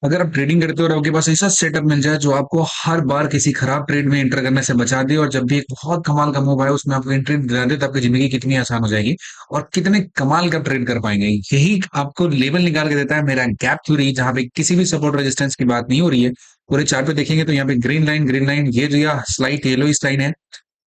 अगर आप ट्रेडिंग करते हो और आपके पास ऐसा सेटअप मिल जाए जो आपको हर बार किसी खराब ट्रेड में एंटर करने से बचा दे, और जब भी एक बहुत कमाल का मूव आए उसमें आपको एंट्री दिला दे, तो आपकी जिंदगी कितनी आसान हो जाएगी और कितने कमाल का ट्रेड कर पाएंगे। यही आपको लेवल निकाल के देता है मेरा गैप थ्योरी, जहां पे किसी भी सपोर्ट रेजिस्टेंस की बात नहीं हो रही है। पूरे चार्ट पे देखेंगे तो यहाँ पे ग्रीन लाइन ये जो या स्लाइट येलो लाइन है,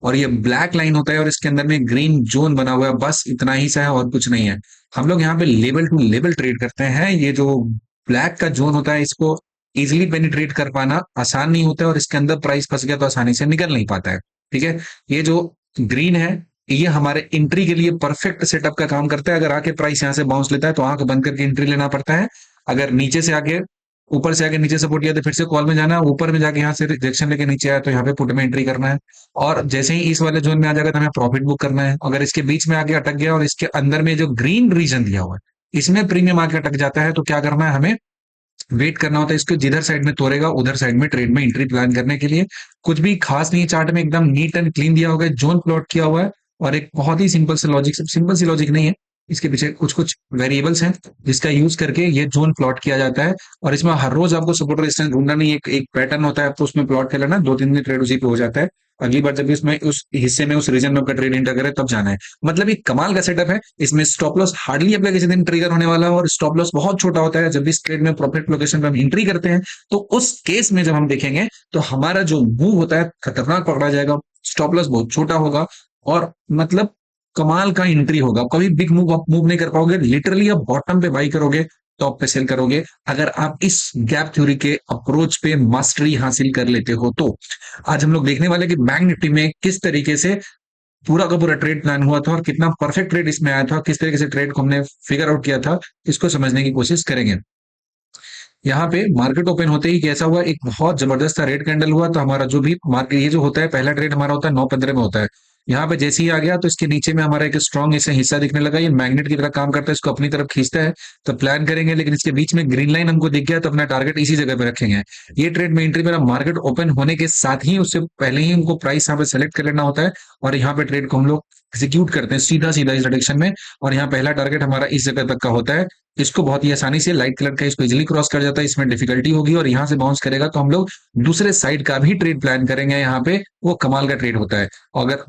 और ये ब्लैक लाइन होता है, और इसके अंदर में ग्रीन जोन बना हुआ है, बस इतना ही सा है और कुछ नहीं है। हम लोग यहाँ पे लेवल टू लेवल ट्रेड करते हैं। ये जो ब्लैक का जोन होता है इसको इजिली पेनिट्रेट कर पाना आसान नहीं होता है, और इसके अंदर प्राइस फंस गया तो आसानी से निकल नहीं पाता है। ठीक है, ये जो ग्रीन है ये हमारे एंट्री के लिए परफेक्ट सेटअप का काम करता है। अगर आके प्राइस यहाँ से बाउंस लेता है तो आंख बंद करके एंट्री लेना पड़ता है। अगर नीचे से आके ऊपर से आके नीचे सपोर्ट किया तो फिर से कॉल में जाना है, ऊपर में जाके यहाँ से रिजेक्शन लेके नीचे आया तो यहाँ पे पुट में एंट्री करना है। और जैसे ही इस वाले जोन में आ जाएगा तो हमें प्रॉफिट बुक करना है। अगर इसके बीच में आके अटक गया और इसके अंदर में जो ग्रीन रीजन दिया हुआ है इसमें प्रीमियम आके अटक जाता है, तो क्या करना है, हमें वेट करना होता है। इसको जिधर साइड में तोड़ेगा उधर साइड में ट्रेड में एंट्री प्लान करने के लिए कुछ भी खास नहीं है। चार्ट में एकदम नीट एंड क्लीन दिया हुआ है, जोन प्लॉट किया हुआ है, और एक बहुत ही सिंपल से लॉजिक, सिंपल सी लॉजिक नहीं है, इसके पीछे कुछ कुछ वेरिएबल्स हैं जिसका यूज करके ये जोन प्लॉट किया जाता है। और इसमें हर रोज आपको सपोर्ट रेजिस्टेंस ढूंढना नहीं, एक एक पैटर्न होता है, आपको उसमें प्लॉट कर लेना, 2-3 दिन ट्रेड उसी पे हो जाता है। अगली बार जब भी उसमें उस हिस्से में उस रीजन में आपका ट्रेड एंटर करे तब जाना है। मतलब एक कमाल का सेटअप है। इसमें स्टॉप लॉस हार्डली आपका किसी दिन ट्रिगर होने वाला है, और स्टॉप लॉस बहुत छोटा होता है। जब भी इस ट्रेड में प्रॉफिट लोकेशन पे हम एंट्री करते हैं तो उस केस में जब हम देखेंगे तो हमारा जो मूव होता है खतरनाक पकड़ा जाएगा, स्टॉप लॉस बहुत छोटा होगा, और मतलब कमाल का एंट्री होगा। कभी बिग मूव आप मूव नहीं कर पाओगे, लिटरली आप बॉटम पे बाई करोगे, टॉप पे सेल करोगे। अगर आप इस गैप थ्योरी के अप्रोच पे मास्टरी हासिल कर लेते हो तो आज हम लोग देखने वाले कि बैंक निफ्टी में किस तरीके से पूरा का पूरा ट्रेड प्लान हुआ था और कितना परफेक्ट ट्रेड इसमें आया था, किस तरीके से ट्रेड को हमने फिगर आउट किया था, इसको समझने की कोशिश करेंगे। यहाँ पे मार्केट ओपन होते ही कैसा हुआ, एक बहुत जबरदस्त रेड कैंडल हुआ। तो हमारा जो भी मार्केट, ये जो होता है पहला ट्रेड हमारा होता है 9:15 में होता है। यहाँ पे जैसे ही आ गया तो इसके नीचे में हमारा एक स्ट्रॉन्ग ऐसे हिस्सा दिखने लगा, ये मैग्नेट की तरह काम करता है, इसको अपनी तरफ खींचता है। तो प्लान करेंगे, लेकिन इसके बीच में ग्रीन लाइन हमको दिख गया तो अपना टारगेट इसी जगह पे रखेंगे। ये ट्रेड में एंट्री मेरा मार्केट ओपन होने के साथ ही, उससे पहले ही हमको प्राइस यहाँ पे सेलेक्ट कर लेना होता है, और यहाँ पे ट्रेड को हम लोग एग्जीक्यूट करते हैं सीधा सीधा इस डायरेक्शन में। और यहाँ पहला टारगेट हमारा इस जगह तक का होता है। इसको बहुत ही आसानी से लाइट कलर का इसको इजिली क्रॉस कर जाता है, इसमें डिफिकल्टी होगी, और यहाँ से बाउंस करेगा तो हम लोग दूसरे साइड का भी ट्रेड प्लान करेंगे। यहाँ पे वो कमाल का ट्रेड होता है। अगर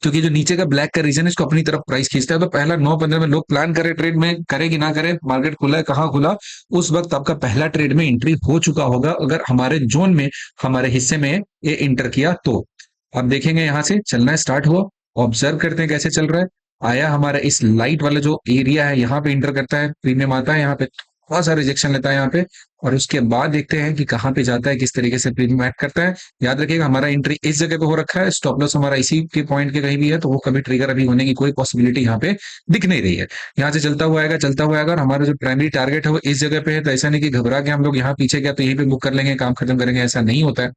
क्योंकि जो नीचे का ब्लैक का रीजन है इसको अपनी तरफ प्राइस खींचता है, तो पहला 9:15 में लोग प्लान करे ट्रेड में, करे कि ना करे, मार्केट खुला है कहाँ खुला, उस वक्त आपका पहला ट्रेड में एंट्री हो चुका होगा, अगर हमारे जोन में, हमारे हिस्से में ये इंटर किया तो। अब देखेंगे यहाँ से चलना स्टार्ट हुआ, ऑब्जर्व करते हैं कैसे चल रहा है। आया हमारा इस लाइट वाला जो एरिया है यहाँ पे इंटर करता है, प्रीमियम आता है, यहाँ पे थोड़ा सा रिजेक्शन लेता है यहाँ पे, और उसके बाद देखते हैं कि कहाँ पे जाता है, किस तरीके से प्रीमियम एक्ट करता है। याद रखिएगा हमारा एंट्री इस जगह पे हो रखा है, स्टॉप लॉस हमारा इसी के पॉइंट के कहीं भी है, तो वो कभी ट्रिगर अभी होने की कोई पॉसिबिलिटी यहाँ पे दिख नहीं रही है। यहाँ से चलता हुआ आएगा, चलता हुआ आएगा, और हमारा जो प्राइमरी टारगेट है वो इस जगह पे है। तो ऐसा नहीं कि घबरा के हम लोग यहाँ पीछे गया तो यहीं पे बुक कर लेंगे, काम खत्म करेंगे, ऐसा नहीं होता है।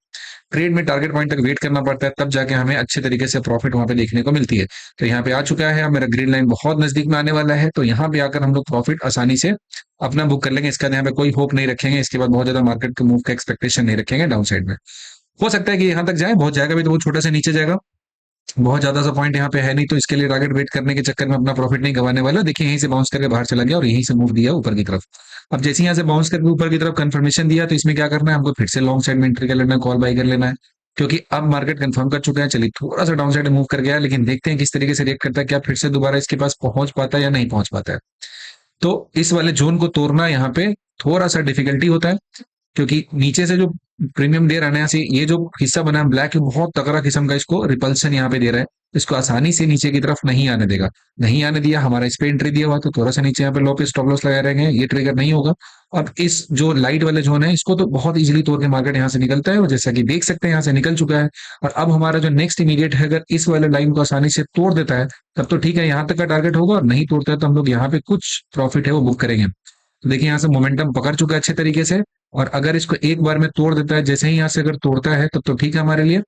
ट्रेड में टारगेट पॉइंट तक वेट करना पड़ता है, तब जाके हमें अच्छे तरीके से प्रॉफिट वहां पे देखने को मिलती है। तो यहाँ पे आ चुका है, मेरा ग्रीन लाइन बहुत नजदीक में आने वाला है, तो यहाँ पे आकर हम लोग प्रॉफिट आसानी से अपना बुक कर लेंगे। इसका यहाँ पे कोई होप नहीं रखेंगे, इसके बाद बहुत ज्यादा मार्केट के मूव का एक्सपेक्टेशन नहीं रखेंगे डाउन साइड में। हो सकता है कि यहाँ तक जाए, बहुत जाएगा भी तो वो छोटा से नीचे जाएगा, बहुत ज्यादा सा पॉइंट यहाँ पे है नहीं, तो इसके लिए टारगेट वेट करने के चक्कर में अपना प्रॉफिट नहीं गंवाने वाला। देखिए यहीं से बाउंस करके बाहर चला गया और यहीं से मूव दिया ऊपर की तरफ। अब जैसे यहाँ से बाउंस करके ऊपर की तरफ कंफर्मेशन दिया, तो इसमें क्या करना है, हमको फिर से लॉन्ग साइड में एंट्री कर लेना है, कॉल बाई कर लेना है, क्योंकि अब मार्केट कंफर्म कर चुका है। चलिए थोड़ा सा डाउन साइड मूव कर गया, लेकिन देखते हैं किस तरीके से रिएक्ट करता है, क्या फिर से दोबारा इसके पास पहुंच पाता है या नहीं पहुंच पाता है। तो इस वाले जोन को तोड़ना यहाँ पे थोड़ा सा डिफिकल्टी होता है, क्योंकि नीचे से जो प्रीमियम दे रहा है से ये जो हिस्सा बना है ब्लैक, बहुत तगड़ा किस्म का इसको रिपल्सन यहाँ पे दे रहा है, इसको आसानी से नीचे की तरफ नहीं आने देगा। नहीं आने दिया, हमारा इस पे एंट्री दिया हुआ, तो थोड़ा सा नीचे यहाँ पे लो पे स्टॉप लॉस लगाए रहेंगे, ये ट्रिगर नहीं होगा। अब इस जो लाइट वाले जोन है इसको तो बहुत इजीली तोड़ के मार्केट यहाँ से निकलता है, और जैसा कि देख सकते हैं यहाँ से निकल चुका है। और अब हमारा जो नेक्स्ट इमीडिएट है, अगर इस वाले लाइन को आसानी से तोड़ देता है तब तो ठीक है, यहाँ तक का टारगेट होगा, और नहीं तोड़ता है तो हम लोग यहाँ पे कुछ प्रॉफिट है वो बुक करेंगे। तो देखिए यहाँ से मोमेंटम पकड़ चुका है अच्छे तरीके से, और अगर इसको एक बार में तोड़ देता है, जैसे ही यहाँ से अगर तोड़ता है तब तो ठीक है हमारे लिए।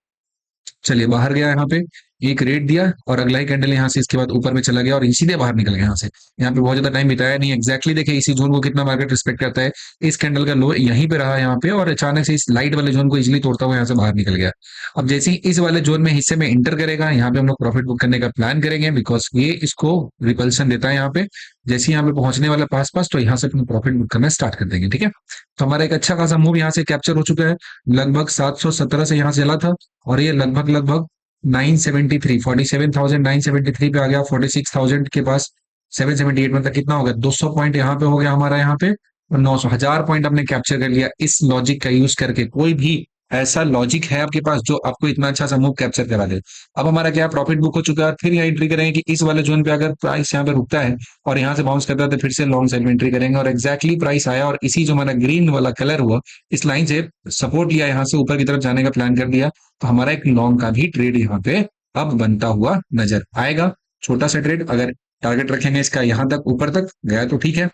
चलिए बाहर गया यहाँ पे, एक रेट दिया और अगला ही कैंडल यहाँ से इसके बाद ऊपर में चला गया और सीधे बाहर निकल गया यहाँ से। यहाँ पे बहुत ज्यादा टाइम बिताया नहीं, एग्जैक्टली देखिए इसी जोन को कितना मार्केट रिस्पेक्ट करता है। इस कैंडल का लो यहीं पे रहा यहाँ पे, और अचानक से इस लाइट वाले जोन को इजिली तोड़ता हुआ यहाँ से बाहर निकल गया। अब जैसे ही इस वाले जोन में हिस्से में इंटर करेगा, यहाँ पे हम लोग प्रॉफिट बुक करने का प्लान करेंगे, बिकॉज ये इसको रिपल्सन देता है यहाँ पे। जैसे ही यहाँ पे पहुंचने वाला पास पास, तो यहाँ से अपना प्रॉफिट बुक करना स्टार्ट कर देंगे, ठीक है। तो हमारा एक अच्छा खासा मूव यहाँ से कैप्चर हो चुका है। लगभग 717 से यहाँ से चला था, और ये लगभग लगभग 973 47,973 पे आ गया, 46,000 के पास 778, मतलब कितना हो गया, 200 पॉइंट यहाँ पे हो गया हमारा यहाँ पे, और 900 हजार पॉइंट हमने कैप्चर कर लिया इस लॉजिक का यूज करके। कोई भी ऐसा लॉजिक है आपके पास जो आपको इतना अच्छा सा मूव कैप्चर करा दे? अब हमारा क्या प्रॉफिट बुक हो चुका है। फिर यहाँ एंट्री करेंगे कि इस वाले जोन पे अगर प्राइस यहाँ पे रुकता है और यहाँ से बाउंस करता है, तो फिर से लॉन्ग साइड में एंट्री करेंगे, और एक्जैक्टली प्राइस आया और इसी जो हमारा ग्रीन वाला कलर हुआ, इस लाइन से सपोर्ट लिया, यहाँ से ऊपर की तरफ जाने का प्लान कर दिया। तो हमारा एक लॉन्ग का भी ट्रेड यहाँ पे अब बनता हुआ नजर आएगा। छोटा सा ट्रेड, अगर टारगेट रखेंगे इसका यहाँ तक ऊपर तक गया तो ठीक है,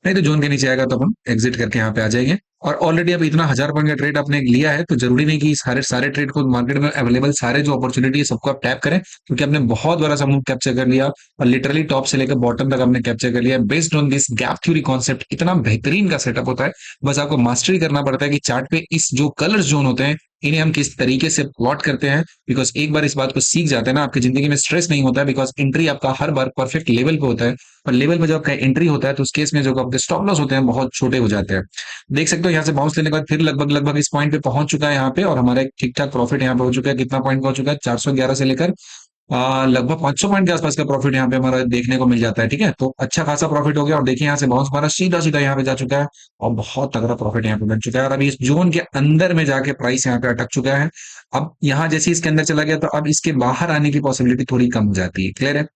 नहीं तो जोन के नीचे आएगा तो हम एग्जिट करके यहाँ पे आ जाएंगे। और ऑलरेडी अब इतना 1000 पॉइंट का ट्रेड आपने लिया है, तो जरूरी नहीं कि सारे सारे ट्रेड को मार्केट में अवेलेबल सारे जो अपॉर्चुनिटी है सबको आप टैप करें, क्योंकि आपने बहुत बड़ा सा मूव कैप्चर कर लिया और लिटरली टॉप से लेकर बॉटम तक आपने कैप्चर कर लिया। Based on this gap theory concept, इतना बेहतरीन का सेटअप होता है। बस आपको मास्टरी करना पड़ता है कि चार्ट पे इस जो कलर जोन होते हैं, इन्हें हम किस तरीके से प्लॉट करते हैं। बिकॉज एक बार इस बात को सीख जाते हैं ना, आपकी जिंदगी में स्ट्रेस नहीं होता है, बिकॉज एंट्री आपका हर बार परफेक्ट लेवल पे होता है। और लेवल पे जब आपका एंट्री होता है, तो उस केस में जो आपके स्टॉप लॉस होते हैं बहुत छोटे हो जाते हैं। देख सकते हो यहाँ से बाउंस लेने के बाद फिर लगभग लगभग इस पॉइंट पे पहुंच चुका है यहाँ पे, और हमारा एक ठीक ठाक प्रॉफिट यहाँ पे हो चुका है। कितना पॉइंट पहुंच चुका है, 411 से लेकर लगभग 500 पॉइंट के आसपास का प्रॉफिट यहाँ पे हमारा देखने को मिल जाता है, ठीक है। तो अच्छा खासा प्रॉफिट हो गया, और देखिए यहाँ से बाउंस हमारा सीधा सीधा यहाँ पे जा चुका है, और बहुत तगड़ा प्रॉफिट यहाँ पे बन चुका है। और अभी इस जोन के अंदर में जाके प्राइस यहाँ पे अटक चुका है। अब यहाँ जैसे इसके अंदर चला गया, तो अब इसके बाहर आने की पॉसिबिलिटी थोड़ी कम हो जाती है। क्लियर है?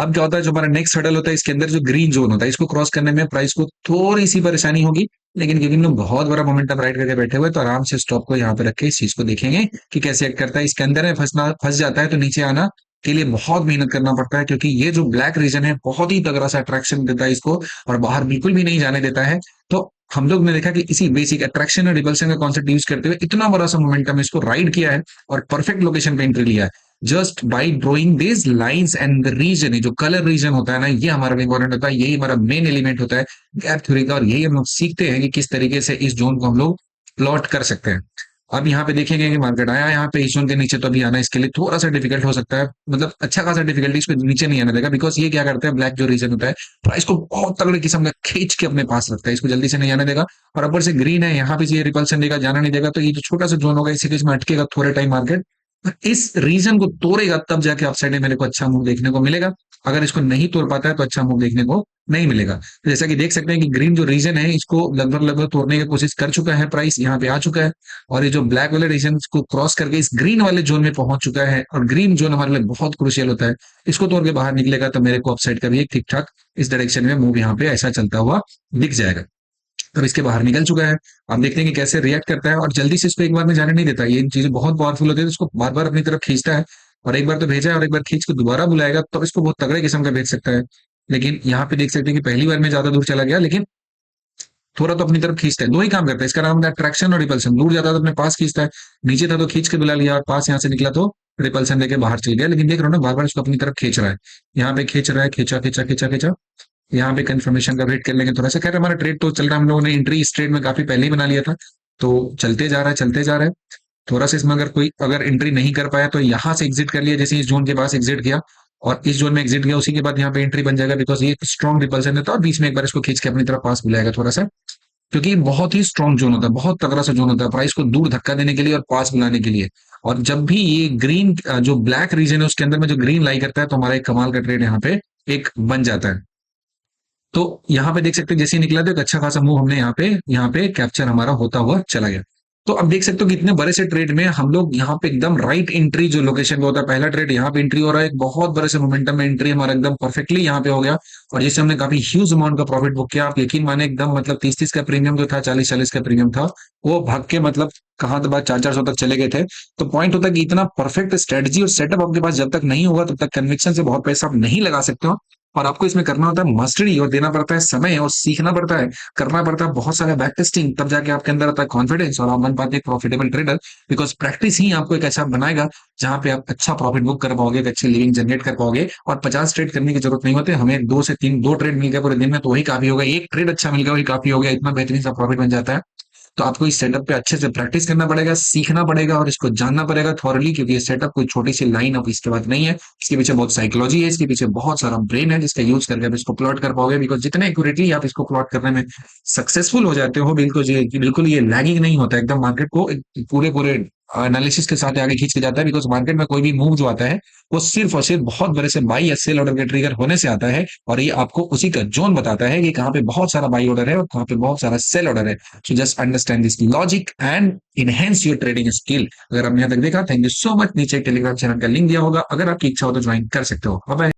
अब क्या होता है, जो हमारा नेक्स्ट हडल होता है, इसके अंदर जो ग्रीन जोन होता है, इसको क्रॉस करने में प्राइस को थोड़ी सी परेशानी होगी, लेकिन क्योंकि हम लोग बहुत बड़ा मोमेंटम राइड करके बैठे हुए, तो आराम से स्टॉप को यहाँ पे रख के इस चीज को देखेंगे कि कैसे एक्ट करता है। इसके अंदर में फंस जाता है, तो नीचे आना के लिए बहुत मेहनत करना पड़ता है, क्योंकि ये जो ब्लैक रीजन है बहुत ही तगड़ा सा अट्रैक्शन देता है इसको, और बाहर बिल्कुल भी नहीं जाने देता है। तो हम लोग ने देखा कि इसी बेसिक अट्रैक्शन और रिपल्शन का कॉन्सेप्ट यूज करते हुए इतना बड़ा सा मोमेंटम इसको राइड किया है, और परफेक्ट लोकेशन पे एंट्री लिया है, just by drawing this lines and the region. जो कलर रीजन होता है ना, ये हमारा इंपॉर्टेंट होता है, यही हमारा मेन एलिमेंट होता है गैप थ्योरी का, और यही हम लोग सीखते हैं कि किस तरीके से इस जोन को हम लोग प्लॉट कर सकते हैं। अब यहाँ पे देखेंगे कि मार्केट आया यहाँ पे इस जोन के नीचे, तो अभी आना इसके लिए थोड़ा सा डिफिकल्ट हो सकता है, मतलब अच्छा खासा डिफिकल्टी इसको नीचे नहीं आने देगा, बिकॉज ये क्या करता है, ब्लैक जो रीजन होता है, प्राइस को बहुत तगड़े किस्म का खींच के अपने पास रखता है, इसको जल्दी से नहीं आने देगा। और ऊपर से ग्रीन है, यहाँ पे ये रिपल्सन देगा, जाना नहीं देगा, तो ये जो छोटा सा जोन होगा इसी के इसमें अटकेगा थोड़े टाइम मार्केट, इस रीजन को तोड़ेगा, तब जाके अपसाइड में मेरे को अच्छा मूव देखने को मिलेगा। अगर इसको नहीं तोड़ पाता है, तो अच्छा मूव देखने को नहीं मिलेगा। तो जैसा कि देख सकते हैं कि ग्रीन जो रीजन है, इसको लगभग लगभग तोड़ने की कोशिश कर चुका है, प्राइस यहाँ पे आ चुका है, और ये जो ब्लैक वाले रीजन को क्रॉस करके इस ग्रीन वाले जोन में पहुंच चुका है, और ग्रीन जोन हमारे लिए बहुत क्रुशियल होता है। इसको तोड़ के बाहर निकलेगा, तो मेरे को अपसाइड का भी एक ठीक ठाक इस डायरेक्शन में मूव यहाँ पे ऐसा चलता हुआ दिख जाएगा। अब इसके बाहर निकल चुका है। आप देखते हैं कि कैसे रिएक्ट करता है, और जल्दी से इसको एक बार में जाने नहीं देता। ये चीजें बहुत पावरफुल होती है, तो इसको बार बार अपनी तरफ खींचता है, और एक बार तो भेजा है, और एक बार खींच के दोबारा बुलाएगा, तो इसको बहुत तगड़े किस्म का भेज सकता है। लेकिन यहाँ पे देख सकते हैं कि पहली बार में ज्यादा दूर चला गया, लेकिन थोड़ा तो अपनी तरफ खींचता है, दो ही काम करता है। इसका नाम है अट्रैक्शन और रिपल्सन। दूर जाता है तो अपने पास खींचता है, नीचे था तो खींच के बुला लिया, और पास यहाँ से निकला तो रिपल्सन लेके बाहर चल गया। लेकिन देख रहे हो ना, बार बार इसको अपनी तरफ खींच रहा है, यहाँ पे खींच रहा है, खींचा खींचा खींचा खींचा, यहाँ पे कंफर्मेशन का वेट कर लेंगे थोड़ा सा। खैर हमारा ट्रेड तो चल रहा है, हम लोगों ने एंट्री इस ट्रेड में काफी पहले ही बना लिया था, तो चलते जा रहा है चलते जा रहा है। थोड़ा सा इसमें अगर कोई अगर एंट्री नहीं कर पाया, तो यहाँ से एग्जिट कर लिया, जैसे इस जोन के पास एग्जिट किया और इस जोन में एग्जिट गया, उसी के बाद यहाँ पे एंट्री बन जाएगा, बिकॉज ये स्ट्रॉन्ग रिपल्सन है। तो और बीच में एक बार इसको खींच के अपनी तरफ पास बुलाएगा थोड़ा सा, क्योंकि ये बहुत ही स्ट्रॉन्ग जोन होता है, बहुत तगड़ा सा जोन होता है प्राइस को दूर धक्का देने के लिए और पास बुलाने के लिए। और जब भी ये ग्रीन जो ब्लैक रीजन है उसके अंदर में जो ग्रीन लाई करता है, तो हमारा एक कमाल का ट्रेड यहाँ पे एक बन जाता है। तो यहाँ पे देख सकते हैं जैसे ही निकला, तो एक अच्छा खासा मूव हमने यहाँ पे कैप्चर हमारा होता हुआ चला गया। तो अब देख सकते हो कि इतने बड़े से ट्रेड में हम लोग यहाँ पे एकदम राइट एंट्री जो लोकेशन पे होता है, पहला ट्रेड यहाँ पे एंट्री हो रहा है, एक बहुत बड़े से मोमेंटम में एंट्री हमारा एकदम परफेक्टली यहाँ पे हो गया, और जिससे हमने काफी ह्यूज अमाउंट का प्रॉफिट बुक किया। आप यकीन माने, एकदम मतलब 30-30 का प्रीमियम जो था, 40-40 का प्रीमियम था, वो भाग के मतलब कहाँ तो बात 400-400 तक चले गए थे। तो पॉइंट होता है कि इतना परफेक्ट स्ट्रेटजी और सेटअप आपके पास जब तक नहीं होगा, तब तक कन्विक्शन से बहुत पैसा आप नहीं लगा सकते हो। और आपको इसमें करना होता है मास्टरी, और देना पड़ता है समय, और सीखना पड़ता है, करना पड़ता है बहुत सारा बैक टेस्टिंग, तब जाके आपके अंदर आता है कॉन्फिडेंस और आप बन पाते हैं प्रॉफिटेबल ट्रेडर। बिकॉज प्रैक्टिस ही आपको एक ऐसा बनाएगा जहां पे आप अच्छा प्रॉफिट बुक कर पाओगे, एक अच्छी लिविंग जनरेट कर पाओगे। और 50 ट्रेड करने की जरूरत नहीं होती हमें, दो से तीन, दो ट्रेड मिल गया पूरे दिन में तो वही काफी होगा, एक ट्रेड अच्छा मिल गया वही काफी हो गया, इतना बेहतरीन सा प्रॉफिट बन जाता है। तो आपको इस सेटअप पे अच्छे से प्रैक्टिस करना पड़ेगा, सीखना पड़ेगा और इसको जानना पड़ेगा थॉरली, क्योंकि ये सेटअप कोई छोटी सी लाइन ऑफ इसके बाद नहीं है। इसके पीछे बहुत साइकोलॉजी है, इसके पीछे बहुत सारा ब्रेन है जिसका यूज करके आप इसको प्लॉट कर पाओगे। बिकॉज जितने एक्यूरेटली आप इसको प्लॉट करने में सक्सेसफुल हो जाते हो, बिल्कुल ये लैगिंग नहीं होता एकदम, मार्केट को पूरे पूरे एनालिसिस के साथ आगे खींच के जाता है। बिकॉज मार्केट में कोई भी मूव जो आता है वो सिर्फ और सिर्फ बहुत बड़े से बाई या सेल ऑर्डर के ट्रिगर होने से आता है, और ये आपको उसी का जोन बताता है कि कहाँ पे बहुत सारा बाई ऑर्डर है और कहाँ पे बहुत सारा सेल ऑर्डर है। So just understand this logic and enhance your trading skill। अगर आपने यहाँ तक देखा, थैंक यू सो मच। नीचे टेलीग्राम चैनल का लिंक दिया होगा, अगर आपकी इच्छा हो तो ज्वाइन कर सकते हो। Bye bye.